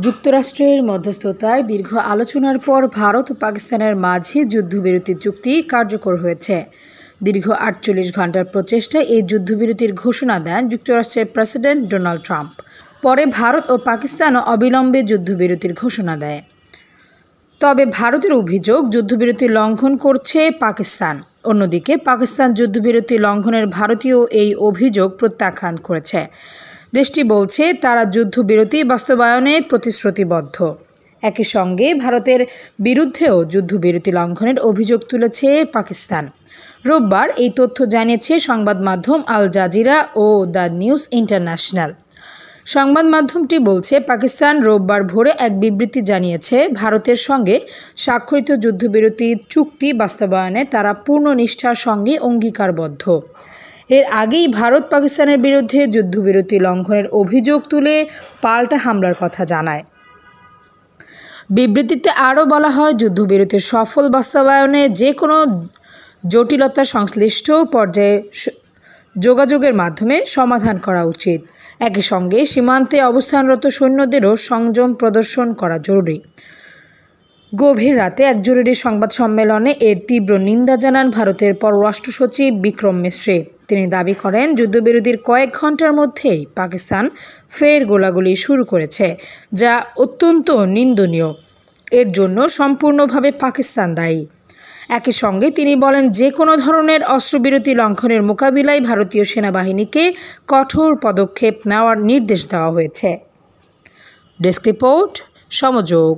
যুক্তরাষ্ট্রের মধ্যস্থতায় দীর্ঘ আলোচনার পর ভারত ও পাকিস্তানের মাঝে যুদ্ধবিরতি চুক্তি কার্যকর হয়েছে। দীর্ঘ ৪৮ ঘণ্টার প্রচেষ্টায় এই যুদ্ধবিরতির ঘোষণা দেন যুক্তরাষ্ট্রের প্রেসিডেন্ট ডোনাল্ড ট্রাম্প। পরে ভারত ও পাকিস্তানও অবিলম্বে যুদ্ধবিরতির ঘোষণা দেয়। তবে ভারতের অভিযোগ, যুদ্ধবিরতি লঙ্ঘন করছে পাকিস্তান। অন্যদিকে পাকিস্তান যুদ্ধবিরতি লঙ্ঘনের ভারতীয় এই অভিযোগ প্রত্যাখ্যান করেছে। দেশটি বলছে তারা যুদ্ধবিরতি বাস্তবায়নে প্রতিশ্রুতিবদ্ধ। একই সঙ্গে ভারতের বিরুদ্ধেও যুদ্ধবিরতি লঙ্ঘনের অভিযোগ তুলেছে পাকিস্তান। রোববার এই তথ্য জানিয়েছে সংবাদ মাধ্যম আল জাজিরা ও দ্য নিউজ ইন্টারন্যাশনাল। সংবাদ মাধ্যমটি বলছে, পাকিস্তান রোববার ভোরে এক বিবৃতি জানিয়েছে, ভারতের সঙ্গে স্বাক্ষরিত যুদ্ধবিরতি চুক্তি বাস্তবায়নে তারা পূর্ণ নিষ্ঠার সঙ্গে অঙ্গীকারবদ্ধ। এর আগেই ভারত পাকিস্তানের বিরুদ্ধে যুদ্ধবিরতি লঙ্ঘনের অভিযোগ তুলে পাল্টা হামলার কথা জানায়। বিবৃতিতে আরও বলা হয়, যুদ্ধবিরতির সফল বাস্তবায়নে যে কোনো জটিলতা সংশ্লিষ্ট পর্যায়ে যোগাযোগের মাধ্যমে সমাধান করা উচিত। একই সঙ্গে সীমান্তে অবস্থানরত সৈন্যদেরও সংযম প্রদর্শন করা জরুরি। গভীর রাতে এক জরুরি সংবাদ সম্মেলনে এর তীব্র নিন্দা জানান ভারতের পররাষ্ট্র সচিব বিক্রম মিশ্রি। তিনি দাবি করেন, যুদ্ধবিরতির কয়েক ঘন্টার মধ্যেই পাকিস্তান ফের গোলাগুলি শুরু করেছে, যা অত্যন্ত নিন্দনীয়। এর জন্য সম্পূর্ণভাবে পাকিস্তান দায়ী। একই সঙ্গে তিনি বলেন, যে কোনো ধরনের অস্ত্রবিরতি লঙ্ঘনের মোকাবিলায় ভারতীয় সেনাবাহিনীকে কঠোর পদক্ষেপ নেওয়ার নির্দেশ দেওয়া হয়েছে। Desk report, সমযোগ।